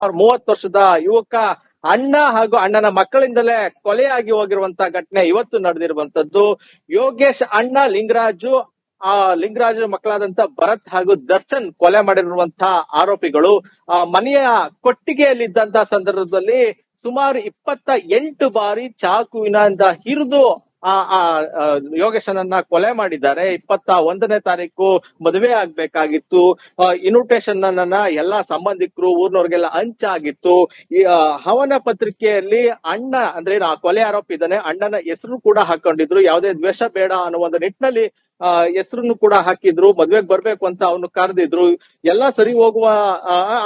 30 ವರ್ಷದ ಯುವಕ ಅಣ್ಣ ಹಾಗೂ ಅಣ್ಣನ ಮಕ್ಕಳಿಂದಲೇ ಕೊಲೆಯಾಗಿ ಹೋಗಿರುವಂತಹ ಘಟನೆ ಇವತ್ತು ನಡೆದಿರುವಂತದ್ದು. ಯೋಗೇಶ್ ಅಣ್ಣ ಲಿಂಗರಾಜು, ಲಿಂಗರಾಜು ಮಕ್ಕಳಾದಂತ ಭರತ್ ಹಾಗೂ ದರ್ಶನ್ ಕೊಲೆ ಮಾಡಿರುವಂತಹ ಆರೋಪಿಗಳು ಮನೆಯ ಕೊಟ್ಟಿಗೆಯಲ್ಲಿದ್ದಂತಹ ಸಂದರ್ಭದಲ್ಲಿ ಸುಮಾರು 28 ಬಾರಿ ಚಾಕುವಿನಿಂದ ಹಿರಿದು ಯೋಗೇಶನನ್ನ ಕೊಲೆ ಮಾಡಿದ್ದಾರೆ. 21ನೇ ತಾರೀಕು ಮದುವೆ ಆಗ್ಬೇಕಾಗಿತ್ತು. ಇನ್ವಿಟೇಷನ್ ಅನ್ನ ಎಲ್ಲಾ ಸಂಬಂಧಿಕರು ಊರ್ನವ್ರಿಗೆಲ್ಲ ಹಂಚಾಗಿತ್ತು. ಈ ಹವನ ಪತ್ರಿಕೆಯಲ್ಲಿ ಅಣ್ಣ ಅಂದ್ರೆ ಕೊಲೆ ಆರೋಪಿ ಇದ್ದಾನೆ, ಅಣ್ಣನ ಹೆಸರು ಕೂಡ ಹಾಕೊಂಡಿದ್ರು. ಯಾವುದೇ ದ್ವೇಷ ಬೇಡ ಅನ್ನೋ ಒಂದು ನಿಟ್ಟಿನಲ್ಲಿ ಹೆಸರನ್ನು ಕೂಡ ಹಾಕಿದ್ರು. ಮದ್ವೆಗ್ ಬರ್ಬೇಕು ಅಂತ ಅವನು ಕರೆದಿದ್ರು. ಎಲ್ಲಾ ಸರಿ ಹೋಗುವ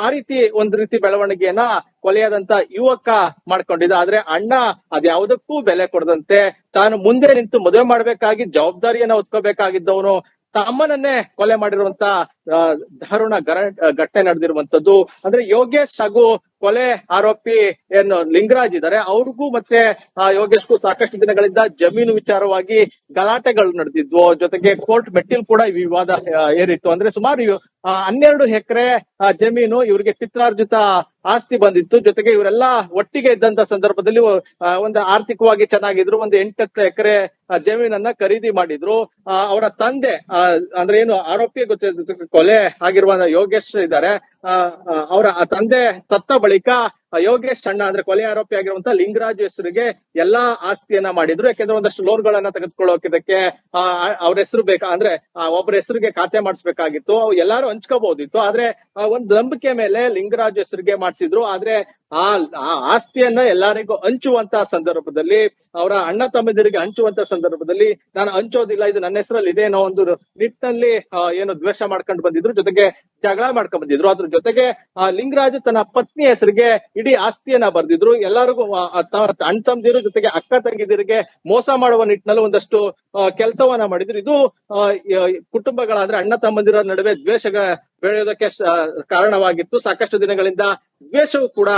ಆ ರೀತಿ ಒಂದ್ ರೀತಿ ಬೆಳವಣಿಗೆಯನ್ನ ಕೊಲೆಯಾದಂತ ಯುವಕ ಮಾಡ್ಕೊಂಡಿದ್ದ. ಆದ್ರೆ ಅಣ್ಣ ಅದ್ಯಾವುದಕ್ಕೂ ಬೆಲೆ ಕೊಡದಂತೆ ತಾನು ಮುಂದೆ ನಿಂತು ಮದುವೆ ಮಾಡ್ಬೇಕಾಗಿ ಜವಾಬ್ದಾರಿಯನ್ನ ಹೊತ್ಕೋಬೇಕಾಗಿದ್ದವನು ತಮ್ಮನನ್ನೇ ಕೊಲೆ ಮಾಡಿರುವಂತ ದಾರುಣ ಘಟನೆ ನಡೆದಿರುವಂತದ್ದು. ಅಂದ್ರೆ ಯೋಗೇಶ್ ಹಾಗೂ ಕೊಲೆ ಆರೋಪಿ ಏನು ಲಿಂಗರಾಜ್ ಇದ್ದಾರೆ, ಅವ್ರಿಗೂ ಮತ್ತೆ ಯೋಗೇಶ್ಗೂ ಸಾಕಷ್ಟು ದಿನಗಳಿಂದ ಜಮೀನು ವಿಚಾರವಾಗಿ ಗಲಾಟೆಗಳು ನಡೆದಿದ್ವು. ಜೊತೆಗೆ ಕೋರ್ಟ್ ಮೆಟ್ಟಿಲ್ ಕೂಡ ಈ ವಿವಾದ ಏರಿತ್ತು. ಅಂದ್ರೆ ಸುಮಾರು 12 ಎಕರೆ ಜಮೀನು ಇವರಿಗೆ ಪಿತ್ರಾರ್ಜಿತ ಆಸ್ತಿ ಬಂದಿತ್ತು. ಜೊತೆಗೆ ಇವರೆಲ್ಲ ಒಟ್ಟಿಗೆ ಇದ್ದಂತ ಸಂದರ್ಭದಲ್ಲಿ ಒಂದು ಆರ್ಥಿಕವಾಗಿ ಚೆನ್ನಾಗಿದ್ರು. ಒಂದು 8 ಎಕರೆ ಜಮೀನನ್ನ ಖರೀದಿ ಮಾಡಿದ್ರು. ಅವರ ತಂದೆ ಅಂದ್ರೆ ಏನು ಆರೋಪಿ ಕೊಲೆ ಆಗಿರುವ ಯೋಗೇಶ್ ಇದ್ದಾರೆ, ಅವರ ತಂದೆ ಸತ್ತ ಬಳಿಕ ಯೋಗೇಶ್ ಅಣ್ಣ ಅಂದ್ರೆ ಕೊಲೆ ಆರೋಪಿ ಆಗಿರುವಂತ ಲಿಂಗರಾಜ್ ಹೆಸರಿಗೆ ಎಲ್ಲಾ ಆಸ್ತಿಯನ್ನ ಮಾಡಿದ್ರು. ಯಾಕೆಂದ್ರೆ ಒಂದಷ್ಟು ಲೋನ್ಗಳನ್ನ ತೆಗೆದುಕೊಳ್ಳೋಕೆ ಅವ್ರ ಹೆಸರು ಅಂದ್ರೆ ಒಬ್ಬರ ಹೆಸರಿಗೆ ಖಾತೆ ಮಾಡಿಸ್ಬೇಕಾಗಿತ್ತು. ಎಲ್ಲಾರು ಹಂಚ್ಕೋಬಹುದಿತ್ತು. ಆದ್ರೆ ಒಂದ್ ನಂಬಿಕೆ ಮೇಲೆ ಲಿಂಗರಾಜ್ ಹೆಸರಿಗೆ ಮಾಡಿಸಿದ್ರು. ಆದ್ರೆ ಆ ಆಸ್ತಿಯನ್ನ ಎಲ್ಲರಿಗೂ ಹಂಚುವಂತ ಸಂದರ್ಭದಲ್ಲಿ, ಅವರ ಅಣ್ಣ ತಮ್ಮಂದಿರಿಗೆ ಹಂಚುವಂತ ಸಂದರ್ಭದಲ್ಲಿ ನಾನು ಹಂಚೋದಿಲ್ಲ, ಇದು ನನ್ನ ಹೆಸರಲ್ಲಿ ಇದೆ ಅನ್ನೋ ಒಂದು ನಿಟ್ಟಿನಲ್ಲಿ ಏನು ದ್ವೇಷ ಮಾಡ್ಕೊಂಡು ಬಂದಿದ್ರು. ಜೊತೆಗೆ ಜಗಳ ಮಾಡ್ಕೊಂಡ್ ಬಂದಿದ್ರು. ಅದ್ರ ಜೊತೆಗೆ ಲಿಂಗರಾಜು ತನ್ನ ಪತ್ನಿ ಹೆಸರಿಗೆ ಇಡೀ ಆಸ್ತಿಯನ್ನ ಬರ್ದಿದ್ರು. ಎಲ್ಲರಿಗೂ ಅಣ್ಣ ತಮ್ಮದಿರು ಜೊತೆಗೆ ಅಕ್ಕ ತಂಗಿದಿರಿಗೆ ಮೋಸ ಮಾಡುವ ನಿಟ್ಟಿನಲ್ಲಿ ಒಂದಷ್ಟು ಕೆಲಸವನ್ನ ಮಾಡಿದ್ರು. ಇದು ಕುಟುಂಬಗಳ ಅಂದ್ರೆ ಅಣ್ಣ ತಮ್ಮಂದಿರ ನಡುವೆ ದ್ವೇಷ ಬೆಳೆಯೋದಕ್ಕೆ ಕಾರಣವಾಗಿತ್ತು. ಸಾಕಷ್ಟು ದಿನಗಳಿಂದ ದ್ವೇಷವು ಕೂಡ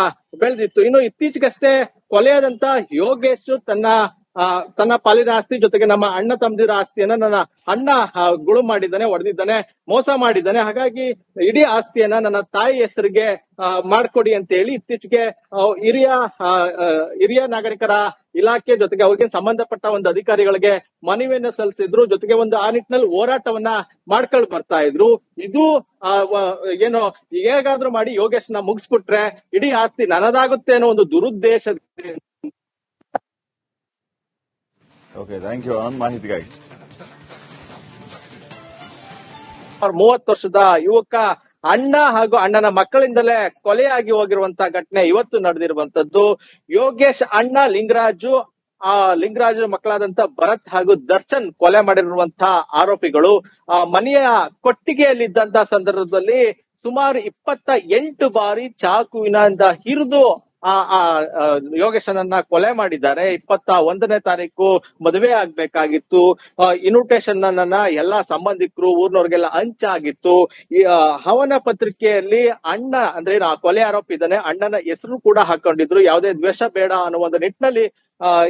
ಬೆಳೆದಿತ್ತು. ಇನ್ನು ಇತ್ತೀಚೆಗಷ್ಟೇ ಕೊಲೆಯಾದಂತ ಯೋಗೇಶ್ ತನ್ನ ಪಾಲಿನ ಆಸ್ತಿ ಜೊತೆಗೆ ನಮ್ಮ ಅಣ್ಣ ತಮ್ಮದಿರ ಆಸ್ತಿಯನ್ನ ನನ್ನ ಅಣ್ಣ ಗುಳು ಮಾಡಿದ್ದಾನೆ, ಹೊಡೆದಿದ್ದಾನೆ, ಮೋಸ ಮಾಡಿದ್ದಾನೆ. ಹಾಗಾಗಿ ಇಡೀ ಆಸ್ತಿಯನ್ನ ನನ್ನ ತಾಯಿ ಹೆಸರಿಗೆ ಮಾಡ್ಕೊಡಿ ಅಂತ ಹೇಳಿ ಇತ್ತೀಚೆಗೆ ಹಿರಿಯ ನಾಗರಿಕರ ಇಲಾಖೆ ಜೊತೆಗೆ ಅವ್ರಿಗೆ ಸಂಬಂಧಪಟ್ಟ ಒಂದು ಅಧಿಕಾರಿಗಳಿಗೆ ಮನವಿಯನ್ನ ಸಲ್ಲಿಸಿದ್ರು. ಜೊತೆಗೆ ಒಂದು ಆ ನಿಟ್ಟಿನಲ್ಲಿ ಹೋರಾಟವನ್ನ ಮಾಡ್ಕೊಂಡು ಬರ್ತಾ ಇದ್ರು. ಇದು ಏನು ಹೇಗಾದ್ರೂ ಮಾಡಿ ಯೋಗೇಶ್ನ ಮುಗಿಸ್ಬಿಟ್ರೆ ಇಡೀ ಆಸ್ತಿ ನನ್ನದಾಗುತ್ತೆ ಅನ್ನೋ ಒಂದು ದುರುದ್ದೇಶ. ಓಕೆ, ಥ್ಯಾಂಕ್ ಯು ಆನಂದ್ ಮಾಹಿತಿಗಾಗಿ. 30 ವರ್ಷದ ಯುವಕ ಅಣ್ಣ ಹಾಗೂ ಅಣ್ಣನ ಮಕ್ಕಳಿಂದಲೇ ಕೊಲೆಯಾಗಿ ಹೋಗಿರುವಂತಹ ಘಟನೆ ಇವತ್ತು ನಡೆದಿರುವಂತದ್ದು. ಯೋಗೇಶ್ ಅಣ್ಣ ಲಿಂಗರಾಜು ಮಕ್ಕಳಾದಂತ ಭರತ್ ಹಾಗೂ ದರ್ಶನ್ ಕೊಲೆ ಮಾಡಿರುವಂತಹ ಆರೋಪಿಗಳು ಮನೆಯ ಕೊಟ್ಟಿಗೆಯಲ್ಲಿದ್ದಂತಹ ಸಂದರ್ಭದಲ್ಲಿ ಸುಮಾರು 28 ಬಾರಿ ಚಾಕುವಿನಿಂದ ಹಿರಿದು ಯೋಗೇಶನನ್ನ ಕೊಲೆ ಮಾಡಿದ್ದಾರೆ. 21ನೇ ತಾರೀಕು ಮದುವೆ ಆಗ್ಬೇಕಾಗಿತ್ತು. ಇನ್ವಿಟೇಷನ್ ಅನ್ನ ಎಲ್ಲಾ ಸಂಬಂಧಿಕರು ಊರ್ನವ್ರಿಗೆಲ್ಲ ಹಂಚಾಗಿತ್ತು. ಈ ಹವನ ಪತ್ರಿಕೆಯಲ್ಲಿ ಅಣ್ಣ ಅಂದ್ರೆ ಕೊಲೆ ಆರೋಪಿ ಇದ್ದಾನೆ, ಅಣ್ಣನ ಹೆಸರು ಕೂಡ ಹಾಕೊಂಡಿದ್ರು. ಯಾವುದೇ ದ್ವೇಷ ಬೇಡ ಅನ್ನೋ ಒಂದು ನಿಟ್ಟಿನಲ್ಲಿ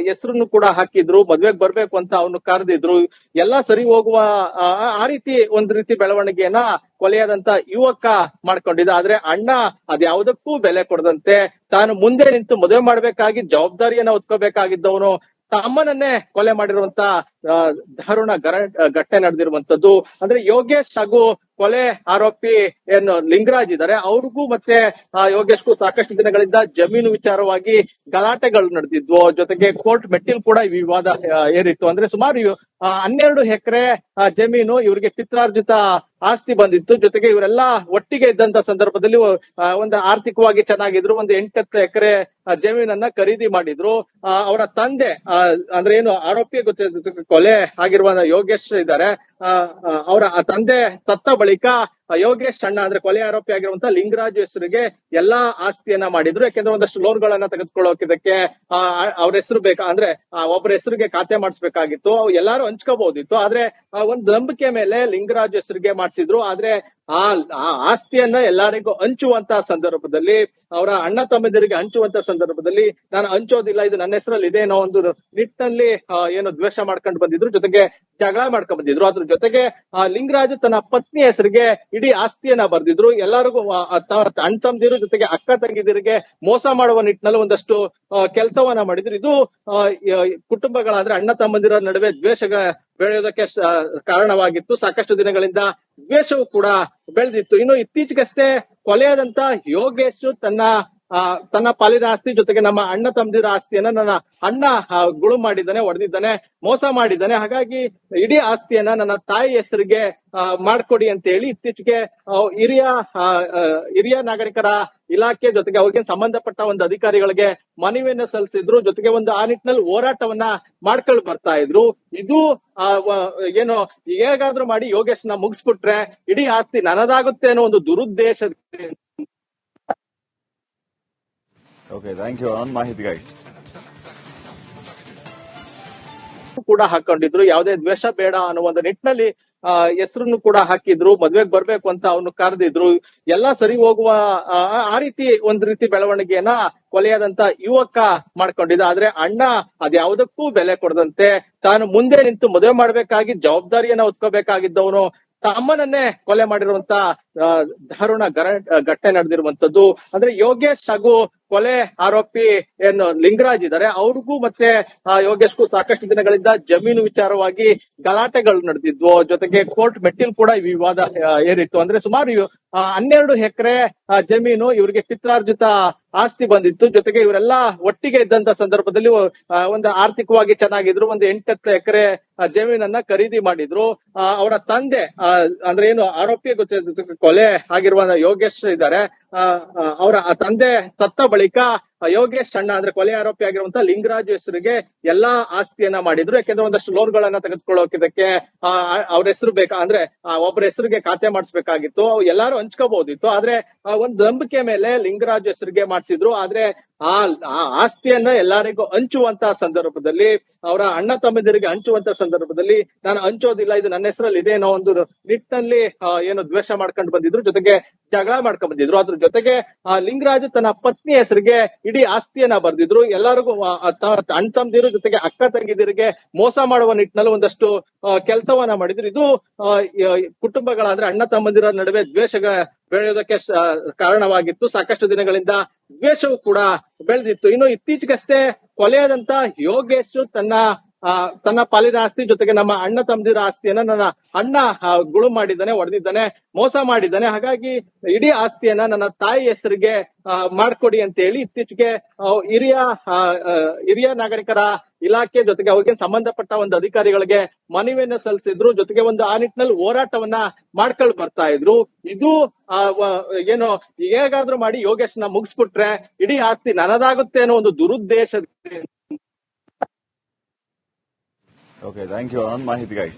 ಹೆಸರನ್ನು ಕೂಡ ಹಾಕಿದ್ರು. ಮದ್ವೆಗ್ ಬರ್ಬೇಕು ಅಂತ ಅವನು ಕರೆದಿದ್ರು. ಎಲ್ಲಾ ಸರಿ ಹೋಗುವ ಆ ರೀತಿ ಒಂದ್ ರೀತಿ ಬೆಳವಣಿಗೆಯನ್ನ ಕೊಲೆಯಾದಂತ ಯುವಕ ಮಾಡ್ಕೊಂಡಿದ್ದ. ಆದ್ರೆ ಅಣ್ಣ ಅದ್ಯಾವುದಕ್ಕೂ ಬೆಲೆ ಕೊಡದಂತೆ ತಾನು ಮುಂದೆ ನಿಂತು ಮದುವೆ ಮಾಡ್ಬೇಕಾಗಿ ಜವಾಬ್ದಾರಿಯನ್ನ ಹೊತ್ಕೋಬೇಕಾಗಿದ್ದವನು ತಮ್ಮನನ್ನೇ ಕೊಲೆ ಮಾಡಿರುವಂತ ದಾರುಣ ಘಟನೆ ನಡೆದಿರುವಂತದ್ದು. ಅಂದ್ರೆ ಯೋಗೇಶ್ ಹಾಗೂ ಕೊಲೆ ಆರೋಪಿ ಏನು ಲಿಂಗರಾಜ್ ಇದ್ದಾರೆ, ಅವ್ರಿಗೂ ಮತ್ತೆ ಯೋಗೇಶ್ಗೂ ಸಾಕಷ್ಟು ದಿನಗಳಿಂದ ಜಮೀನು ವಿಚಾರವಾಗಿ ಗಲಾಟೆಗಳು ನಡೆದಿದ್ವು. ಜೊತೆಗೆ ಕೋರ್ಟ್ ಮೆಟ್ಟಿಲ್ ಕೂಡ ಈ ವಿವಾದ ಏರಿತ್ತು. ಅಂದ್ರೆ ಸುಮಾರು 12 ಎಕರೆ ಜಮೀನು ಇವರಿಗೆ ಪಿತ್ರಾರ್ಜಿತ ಆಸ್ತಿ ಬಂದಿತ್ತು. ಜೊತೆಗೆ ಇವರೆಲ್ಲ ಒಟ್ಟಿಗೆ ಇದ್ದಂತ ಸಂದರ್ಭದಲ್ಲಿ ಒಂದು ಆರ್ಥಿಕವಾಗಿ ಚೆನ್ನಾಗಿದ್ರು. ಒಂದು 8 ಎಕರೆ ಜಮೀನನ್ನ ಖರೀದಿ ಮಾಡಿದ್ರು. ಅವರ ತಂದೆ ಅಂದ್ರೆ ಏನು ಆರೋಪಿ ಕೊಲೆ ಆಗಿರುವ ಯೋಗೇಶ್ ಇದ್ದಾರೆ, ಅವರ ತಂದೆ ಸತ್ತ ಬಳಿಕ ಯೋಗೇಶ್ ಅಣ್ಣ ಅಂದ್ರೆ ಕೊಲೆ ಆರೋಪಿ ಆಗಿರುವಂತ ಲಿಂಗರಾಜ್ ಹೆಸರಿಗೆ ಎಲ್ಲಾ ಆಸ್ತಿಯನ್ನ ಮಾಡಿದ್ರು. ಯಾಕೆಂದ್ರೆ ಒಂದಷ್ಟು ಲೋನ್ಗಳನ್ನ ತೆಗೆದುಕೊಳ್ಳೋಕೆ ಅವ್ರ ಹೆಸರು ಅಂದ್ರೆ ಒಬ್ಬರ ಹೆಸರಿಗೆ ಖಾತೆ ಮಾಡಿಸ್ಬೇಕಾಗಿತ್ತು. ಎಲ್ಲಾರು ಹಂಚ್ಕೋಬಹುದಿತ್ತು. ಆದ್ರೆ ಒಂದ್ ನಂಬಿಕೆ ಮೇಲೆ ಲಿಂಗರಾಜ್ ಹೆಸರಿಗೆ ಮಾಡಿಸಿದ್ರು. ಆದ್ರೆ ಆ ಆಸ್ತಿಯನ್ನ ಎಲ್ಲರಿಗೂ ಹಂಚುವಂತ ಸಂದರ್ಭದಲ್ಲಿ, ಅವರ ಅಣ್ಣ ತಮ್ಮಂದಿರಿಗೆ ಹಂಚುವಂತ ಸಂದರ್ಭದಲ್ಲಿ ನಾನು ಹಂಚೋದಿಲ್ಲ, ಇದು ನನ್ನ ಹೆಸರಲ್ಲಿ ಇದೆ ಅನ್ನೋ ಒಂದು ನಿಟ್ಟಿನಲ್ಲಿ ಏನು ದ್ವೇಷ ಮಾಡ್ಕೊಂಡು ಬಂದಿದ್ರು. ಜೊತೆಗೆ ಜಗಳ ಮಾಡ್ಕೊಂಡ್ ಬಂದಿದ್ರು. ಅದ್ರ ಜೊತೆಗೆ ಲಿಂಗರಾಜು ತನ್ನ ಪತ್ನಿ ಹೆಸರಿಗೆ ಇಡೀ ಆಸ್ತಿಯನ್ನ ಬರ್ದಿದ್ರು. ಎಲ್ಲರಿಗೂ ಅಣ್ಣ ತಮ್ಮದಿರು ಜೊತೆಗೆ ಅಕ್ಕ ತಂಗಿದಿರಿಗೆ ಮೋಸ ಮಾಡುವ ನಿಟ್ಟಿನಲ್ಲಿ ಒಂದಷ್ಟು ಕೆಲಸವನ್ನ ಮಾಡಿದ್ರು. ಇದು ಕುಟುಂಬಗಳಾದ್ರೆ ಅಣ್ಣ ತಮ್ಮಂದಿರ ನಡುವೆ ದ್ವೇಷ ಬೆಳೆಯೋದಕ್ಕೆ ಕಾರಣವಾಗಿತ್ತು. ಸಾಕಷ್ಟು ದಿನಗಳಿಂದ ದ್ವೇಷವು ಕೂಡ ಬೆಳೆದಿತ್ತು. ಇನ್ನು ಇತ್ತೀಚೆಗಷ್ಟೇ ಕೊಲೆಯಾದಂತ ಯೋಗೇಶ್ ತನ್ನ ಪಾಲಿನ ಆಸ್ತಿ ಜೊತೆಗೆ ನಮ್ಮ ಅಣ್ಣ ತಮ್ಮದಿರ ಆಸ್ತಿಯನ್ನ ನನ್ನ ಅಣ್ಣ ಗುಳು ಮಾಡಿದ್ದಾನೆ, ಹೊಡೆದಿದ್ದಾನೆ, ಮೋಸ ಮಾಡಿದ್ದಾನೆ. ಹಾಗಾಗಿ ಇಡೀ ಆಸ್ತಿಯನ್ನ ನನ್ನ ತಾಯಿ ಹೆಸರಿಗೆ ಮಾಡ್ಕೊಡಿ ಅಂತ ಹೇಳಿ ಇತ್ತೀಚೆಗೆ ಹಿರಿಯ ನಾಗರಿಕರ ಇಲಾಖೆ ಜೊತೆಗೆ ಅವ್ರಿಗೆ ಸಂಬಂಧಪಟ್ಟ ಒಂದು ಅಧಿಕಾರಿಗಳಿಗೆ ಮನವಿಯನ್ನ ಸಲ್ಲಿಸಿದ್ರು. ಜೊತೆಗೆ ಒಂದು ಆ ನಿಟ್ಟಿನಲ್ಲಿ ಹೋರಾಟವನ್ನ ಮಾಡ್ಕೊಂಡು ಬರ್ತಾ ಇದ್ರು. ಇದು ಏನು ಹೇಗಾದ್ರೂ ಮಾಡಿ ಯೋಗೇಶ್ನ ಮುಗಿಸ್ಬಿಟ್ರೆ ಇಡೀ ಆಸ್ತಿ ನನ್ನದಾಗುತ್ತೆ ಅನ್ನೋ ಒಂದು ದುರುದ್ದೇಶ ಓಕೆ, ಥ್ಯಾಂಕ್ ಯು ಆನಂದ್ ಮಾಹಿತಿಗಾಗಿ. ಕೂಡ ಹಾಕೊಂಡಿದ್ರು. ಯಾವುದೇ ದ್ವೇಷ ಬೇಡ ಅನ್ನೋ ಒಂದು ನಿಟ್ಟಿನಲ್ಲಿ ಹೆಸರನ್ನು ಕೂಡ ಹಾಕಿದ್ರು. ಮದ್ವೆಗೆ ಬರ್ಬೇಕು ಅಂತ ಅವನು ಕರೆದಿದ್ರು. ಎಲ್ಲಾ ಸರಿ ಹೋಗುವ ಆ ರೀತಿ ಒಂದ್ ರೀತಿ ಬೆಳವಣಿಗೆಯನ್ನ ಕೊಲೆಯಾದಂತ ಯುವಕ ಮಾಡ್ಕೊಂಡಿದ್ದ. ಆದ್ರೆ ಅಣ್ಣ ಅದ್ಯಾವುದಕ್ಕೂ ಬೆಲೆ ಕೊಡದಂತೆ ತಾನು ಮುಂದೆ ನಿಂತು ಮದುವೆ ಮಾಡ್ಬೇಕಾಗಿ ಜವಾಬ್ದಾರಿಯನ್ನ ಹೊತ್ಕೋಬೇಕಾಗಿದ್ದವನು ತಮ್ಮನನ್ನೇ ಕೊಲೆ ಮಾಡಿರುವಂತ ದಾರುಣ ಘಟನೆ ನಡೆದಿರುವಂತದ್ದು. ಅಂದ್ರೆ ಯೋಗೇಶ್ ಹಾಗೂ ಕೊಲೆ ಆರೋಪಿ ಏನು ಲಿಂಗರಾಜ್ ಇದ್ದಾರೆ, ಅವ್ರಿಗೂ ಮತ್ತೆ ಯೋಗೇಶ್ಗೂ ಸಾಕಷ್ಟು ದಿನಗಳಿಂದ ಜಮೀನು ವಿಚಾರವಾಗಿ ಗಲಾಟೆಗಳು ನಡೆದಿದ್ವು. ಜೊತೆಗೆ ಕೋರ್ಟ್ ಮೆಟ್ಟಿಲು ಕೂಡ ಈ ವಿವಾದ ಏರಿತ್ತು. ಅಂದ್ರೆ ಸುಮಾರು 12 ಎಕರೆ ಜಮೀನು ಇವರಿಗೆ ಪಿತ್ರಾರ್ಜಿತ ಆಸ್ತಿ ಬಂದಿತ್ತು. ಜೊತೆಗೆ ಇವರೆಲ್ಲ ಒಟ್ಟಿಗೆ ಇದ್ದಂತ ಸಂದರ್ಭದಲ್ಲಿ ಒಂದು ಆರ್ಥಿಕವಾಗಿ ಚೆನ್ನಾಗಿದ್ರು. ಒಂದು 8 ಎಕರೆ ಜಮೀನನ್ನ ಖರೀದಿ ಮಾಡಿದ್ರು. ಅವರ ತಂದೆ ಅಂದ್ರೆ ಏನು ಆರೋಪಿ ಕೊಲೆ ಆಗಿರುವ ಯೋಗೇಶ್ ಇದ್ದಾರೆ, ಅವರ ತಂದೆ ಸತ್ತ ಬಳಿಕ ಯೋಗೇಶ್ ಅಣ್ಣ ಅಂದ್ರೆ ಕೊಲೆ ಆರೋಪಿ ಆಗಿರುವಂತ ಲಿಂಗರಾಜ್ ಹೆಸರಿಗೆ ಎಲ್ಲಾ ಆಸ್ತಿಯನ್ನ ಮಾಡಿದ್ರು. ಯಾಕೆಂದ್ರೆ ಒಂದಷ್ಟು ಲೋನ್ಗಳನ್ನ ತೆಗೆದುಕೊಳ್ಳೋಕೆ ಅವ್ರ ಹೆಸರು ಅಂದ್ರೆ ಒಬ್ಬರ ಹೆಸರಿಗೆ ಖಾತೆ ಮಾಡಿಸ್ಬೇಕಾಗಿತ್ತು. ಎಲ್ಲಾರು ಹಂಚ್ಕೋಬಹುದಿತ್ತು. ಆದ್ರೆ ಒಂದು ನಂಬಿಕೆ ಮೇಲೆ ಲಿಂಗರಾಜ್ ಹೆಸರಿಗೆ ಮಾಡಿಸಿದ್ರು. ಆದ್ರೆ ಆ ಆಸ್ತಿಯನ್ನ ಎಲ್ಲರಿಗೂ ಹಂಚುವಂತ ಸಂದರ್ಭದಲ್ಲಿ, ಅವರ ಅಣ್ಣ ತಮ್ಮಂದಿರಿಗೆ ಹಂಚುವಂತ ಸಂದರ್ಭದಲ್ಲಿ ನಾನು ಹಂಚೋದಿಲ್ಲ, ಇದು ನನ್ನ ಹೆಸರಲ್ಲಿ ಇದೆ ಅನ್ನೋ ಒಂದು ನಿಟ್ಟಿನಲ್ಲಿ ಏನು ದ್ವೇಷ ಮಾಡ್ಕೊಂಡು ಬಂದಿದ್ರು. ಜೊತೆಗೆ ಜಗಳ ಮಾಡ್ಕೊಂಡ್ ಬಂದಿದ್ರು. ಅದ್ರ ಜೊತೆಗೆ ಲಿಂಗರಾಜ್ ತನ್ನ ಪತ್ನಿ ಹೆಸರಿಗೆ ಇಡೀ ಆಸ್ತಿಯನ್ನ ಬರ್ದಿದ್ರು. ಎಲ್ಲರಿಗೂ ಅಣ್ಣ ತಮ್ಮದಿರು ಜೊತೆಗೆ ಅಕ್ಕ ತಂಗಿದಿರಿಗೆ ಮೋಸ ಮಾಡುವ ನಿಟ್ಟಿನಲ್ಲಿ ಒಂದಷ್ಟು ಕೆಲಸವನ್ನ ಮಾಡಿದ್ರು. ಇದು ಕುಟುಂಬಗಳಾದ್ರೆ ಅಣ್ಣ ತಮ್ಮಂದಿರ ನಡುವೆ ದ್ವೇಷ ಬೆಳೆಯೋದಕ್ಕೆ ಕಾರಣವಾಗಿತ್ತು. ಸಾಕಷ್ಟು ದಿನಗಳಿಂದ ದ್ವೇಷವು ಕೂಡ ಬೆಳೆದಿತ್ತು. ಇನ್ನು ಇತ್ತೀಚೆಗಷ್ಟೇ ಕೊಲೆಯಾದಂತ ಯೋಗೇಶ್ ತನ್ನ ಪಾಲಿನ ಆಸ್ತಿ ಜೊತೆಗೆ ನಮ್ಮ ಅಣ್ಣ ತಮ್ಮದಿರ ಆಸ್ತಿಯನ್ನ ನನ್ನ ಅಣ್ಣ ಗುಳು ಮಾಡಿದ್ದಾನೆ, ಹೊಡೆದಿದ್ದಾನೆ, ಮೋಸ ಮಾಡಿದ್ದಾನೆ. ಹಾಗಾಗಿ ಇಡೀ ಆಸ್ತಿಯನ್ನ ನನ್ನ ತಾಯಿ ಹೆಸರಿಗೆ ಮಾಡ್ಕೊಡಿ ಅಂತ ಹೇಳಿ ಇತ್ತೀಚೆಗೆ ಹಿರಿಯ ನಾಗರಿಕರ ಇಲಾಖೆ ಜೊತೆಗೆ ಅವ್ರಿಗೆ ಸಂಬಂಧಪಟ್ಟ ಒಂದು ಅಧಿಕಾರಿಗಳಿಗೆ ಮನವಿಯನ್ನ ಸಲ್ಲಿಸಿದ್ರು. ಜೊತೆಗೆ ಒಂದು ಆ ನಿಟ್ಟಿನಲ್ಲಿ ಹೋರಾಟವನ್ನ ಮಾಡ್ಕೊಂಡು ಬರ್ತಾ ಇದ್ರು. ಇದು ಏನು ಹೇಗಾದ್ರೂ ಮಾಡಿ ಯೋಗೇಶ್ನ ಮುಗಿಸ್ಬಿಟ್ರೆ ಇಡೀ ಆಸ್ತಿ ನನ್ನದಾಗುತ್ತೆ ಅನ್ನೋ ಒಂದು ದುರುದ್ದೇಶ. ಓಕೆ, ಥ್ಯಾಂಕ್ ಯು ಆನಂದ್ ಮಾಹಿತಿಗಾಗಿ.